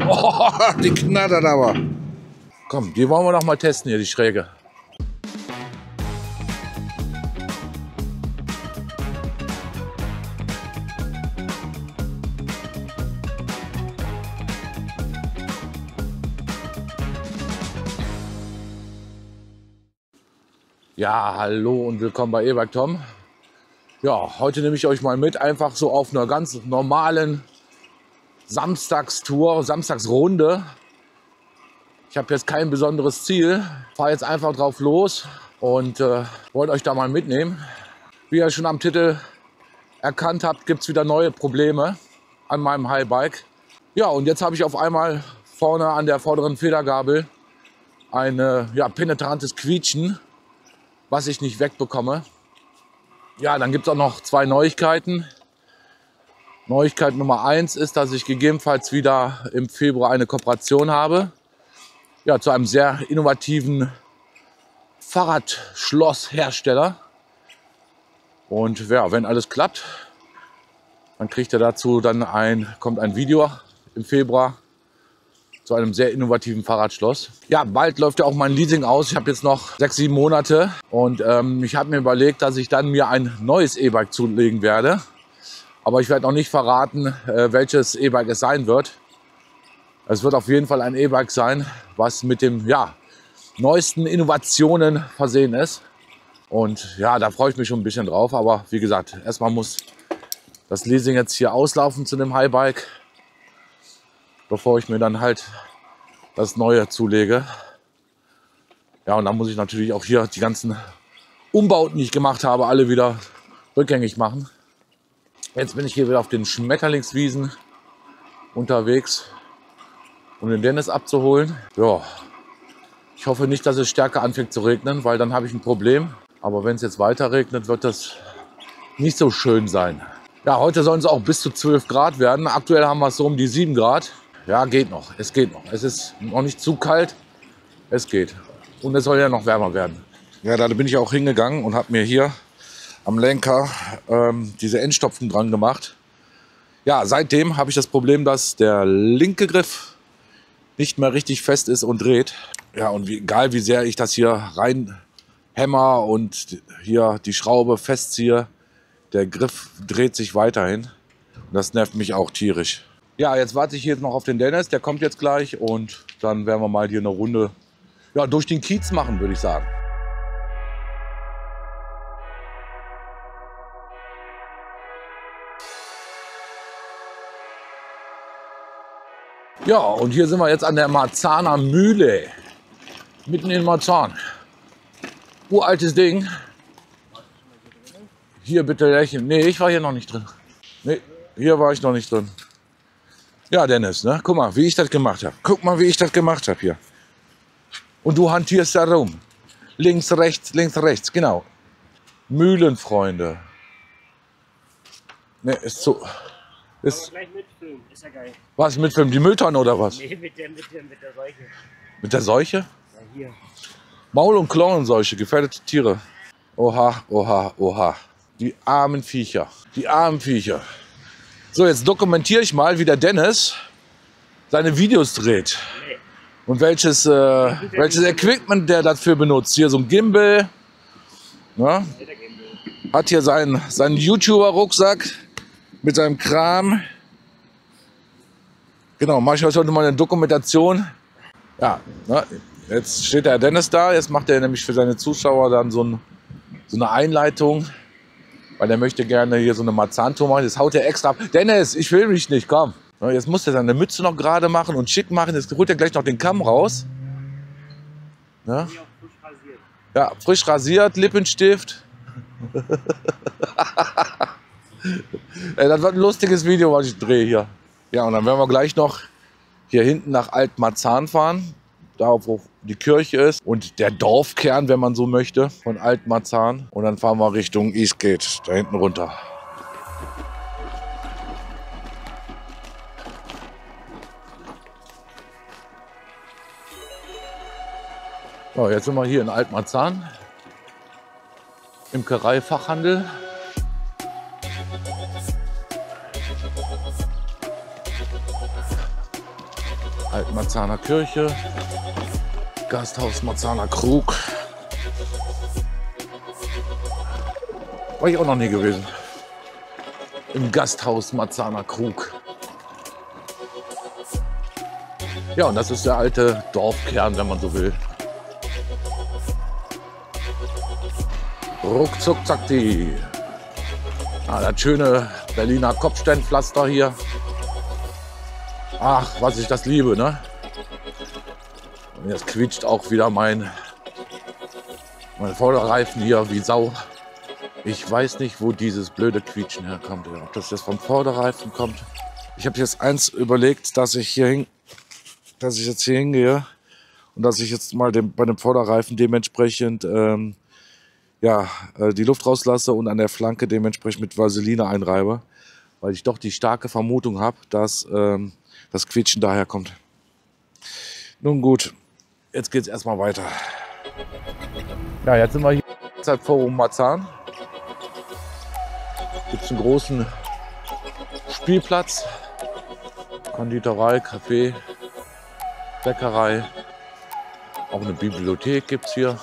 Oh, die knattert aber. Komm, die wollen wir noch mal testen hier, die Schräge. Ja, hallo und willkommen bei E-Bike Tom. Ja, heute nehme ich euch mal mit, einfach so auf einer ganz normalen Samstagstour, Samstagsrunde. Ich habe jetzt kein besonderes Ziel, fahre jetzt einfach drauf los und wollte euch da mal mitnehmen. Wie ihr schon am Titel erkannt habt, gibt es wieder neue Probleme an meinem Highbike. Ja, und jetzt habe ich auf einmal vorne an der vorderen Federgabel ein penetrantes Quietschen, was ich nicht wegbekomme. Ja, dann gibt es auch noch zwei Neuigkeiten. Neuigkeit Nummer 1 ist, dass ich gegebenenfalls wieder im Februar eine Kooperation habe. Ja, zu einem sehr innovativen Fahrradschlosshersteller. Und ja, wenn alles klappt, dann kriegt ihr dazu dann kommt ein Video im Februar zu einem sehr innovativen Fahrradschloss. Ja, bald läuft ja auch mein Leasing aus. Ich habe jetzt noch 6, 7 Monate und ich habe mir überlegt, dass ich dann mir ein neues E-Bike zulegen werde. Aber ich werde noch nicht verraten, welches E-Bike es sein wird. Es wird auf jeden Fall ein E-Bike sein, was mit den neuesten Innovationen versehen ist. Und ja, da freue ich mich schon ein bisschen drauf. Aber wie gesagt, erstmal muss das Leasing jetzt hier auslaufen zu dem Highbike, bevor ich mir dann halt das Neue zulege. Ja, und dann muss ich natürlich auch hier die ganzen Umbauten, die ich gemacht habe, alle wieder rückgängig machen. Jetzt bin ich hier wieder auf den Schmetterlingswiesen unterwegs, um den Dennis abzuholen. Ja, ich hoffe nicht, dass es stärker anfängt zu regnen, weil dann habe ich ein Problem. Aber wenn es jetzt weiter regnet, wird das nicht so schön sein. Ja, heute sollen es auch bis zu 12 Grad werden. Aktuell haben wir es so um die 7 Grad. Ja, geht noch. Es geht noch. Es ist noch nicht zu kalt. Es geht. Und es soll ja noch wärmer werden. Ja, da bin ich auch hingegangen und habe mir hier am Lenker diese Endstopfen dran gemacht. Ja, seitdem habe ich das Problem, dass der linke Griff nicht mehr richtig fest ist und dreht. Ja, und egal wie sehr ich das hier rein hämmer und hier die Schraube festziehe, der Griff dreht sich weiterhin. Und das nervt mich auch tierisch. Ja, jetzt warte ich hier noch auf den Dennis, der kommt jetzt gleich und dann werden wir mal hier eine Runde durch den Kiez machen, würde ich sagen. Ja, und hier sind wir jetzt an der Marzahner Mühle, mitten in Marzahn. Uraltes Ding. Hier bitte lächeln. Nee, ich war hier noch nicht drin. Nee, hier war ich noch nicht drin. Ja, Dennis, ne? Guck mal, wie ich das gemacht habe. Guck mal, wie ich das gemacht habe hier. Und du hantierst da rum. Links, rechts, genau. Mühlenfreunde. Ne, ist so. Ist gleich mitfilmen, ist ja geil. Was, mitfilmen? Die Mülltonne oder was? Nee, mit der Seuche. Mit der Seuche? Ja, hier. Maul- und Klauenseuche, gefährdete Tiere. Oha, oha, oha. Die armen Viecher. Die armen Viecher. So, jetzt dokumentiere ich mal, wie der Dennis seine Videos dreht. Und welches Equipment der dafür benutzt. Hier so ein Gimbal. Ne? Hat hier seinen YouTuber-Rucksack mit seinem Kram. Genau, mache ich euch heute mal eine Dokumentation. Ja, ne? Jetzt steht der Dennis da. Jetzt macht er nämlich für seine Zuschauer dann so eine Einleitung. Weil er möchte gerne hier so eine Marzahn-Tour machen. Jetzt haut er extra ab. Dennis, ich will mich nicht, komm. Jetzt muss er seine Mütze noch gerade machen und schick machen. Jetzt holt er gleich noch den Kamm raus. Ja, ja, frisch rasiert, Lippenstift. Das wird ein lustiges Video, was ich drehe hier. Ja, und dann werden wir gleich noch hier hinten nach Alt-Marzahn fahren. Da, wo die Kirche ist und der Dorfkern, wenn man so möchte, von Alt-Marzahn. Und dann fahren wir Richtung Eastgate, da hinten runter. So, jetzt sind wir hier in Alt-Marzahn, Imkerei-Fachhandel. Altmarzahner Kirche, Gasthaus Marzahner Krug. War ich auch noch nie gewesen. Im Gasthaus Marzahner Krug. Ja, und das ist der alte Dorfkern, wenn man so will. Ruckzuck, zack, die. Ah, das schöne Berliner Kopfsteinpflaster hier. Ach, was ich das liebe, ne? Und jetzt quietscht auch wieder mein Vorderreifen hier wie Sau. Ich weiß nicht, wo dieses blöde Quietschen herkommt. Ob das jetzt vom Vorderreifen kommt. Ich habe jetzt eins überlegt, dass ich jetzt hier hingehe und dass ich jetzt mal bei dem Vorderreifen dementsprechend die Luft rauslasse und an der Flanke dementsprechend mit Vaseline einreibe, weil ich doch die starke Vermutung habe, dass das Quietschen daher kommt. Nun gut, jetzt geht es erstmal weiter. Ja, jetzt sind wir hier im Forum Marzahn. Gibt es einen großen Spielplatz, Konditorei, Café, Bäckerei, auch eine Bibliothek gibt es hier.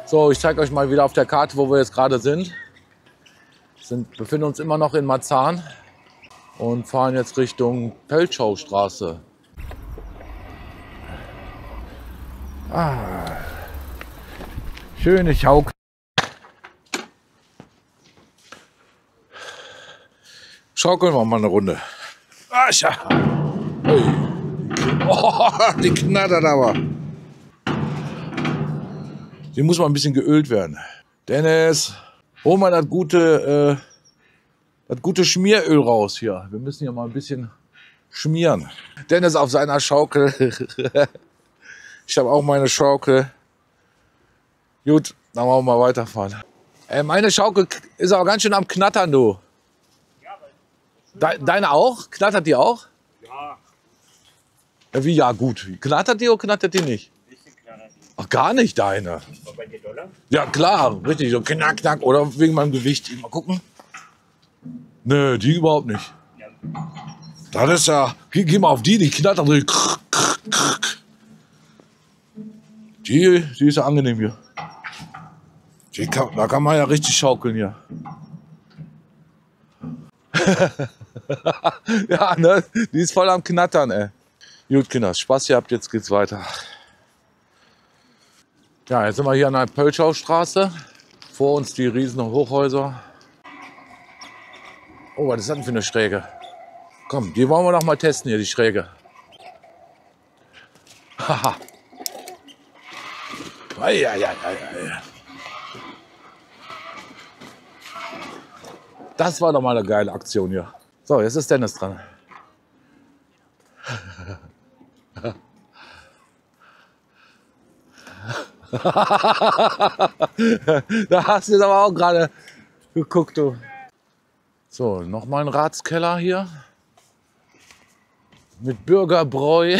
So, ich zeige euch mal wieder auf der Karte, wo wir jetzt gerade sind. Wir befinden uns immer noch in Marzahn und fahren jetzt Richtung Pöltschaustraße. Ah, schöne Schaukel. Schaukeln wir mal eine Runde. Ah, hey. Oh, die knattert aber. Die muss mal ein bisschen geölt werden. Dennis, hol mal das gute Schmieröl raus hier. Wir müssen hier mal ein bisschen schmieren. Dennis auf seiner Schaukel. Ich habe auch meine Schaukel. Gut, dann wollen wir mal weiterfahren. Meine Schaukel ist aber ganz schön am Knattern, du. Deine auch? Knattert die auch? Ja. Ja, wie ja, gut. Knattert die oder knattert die nicht? Ach, gar nicht deine. War bei dir Dollar? Ja, klar, richtig. So knack, knack. Oder wegen meinem Gewicht. Mal gucken. Nö, die überhaupt nicht. Ja. Das ist ja. Geh mal auf die knattert. Die ist ja angenehm hier. Da kann man ja richtig schaukeln hier. Ja, ne? Die ist voll am Knattern, ey. Gut, Kinder, Spaß ihr habt, jetzt geht's weiter. Ja, jetzt sind wir hier an der Pöltschaustraße. Vor uns die riesen Hochhäuser. Oh, was ist das denn für eine Schräge? Komm, die wollen wir noch mal testen hier, die Schräge. Haha. Das war doch mal eine geile Aktion hier. So, jetzt ist Dennis dran. Da hast du jetzt aber auch gerade geguckt, du. So, noch mal ein Ratskeller hier. Mit Bürgerbräu.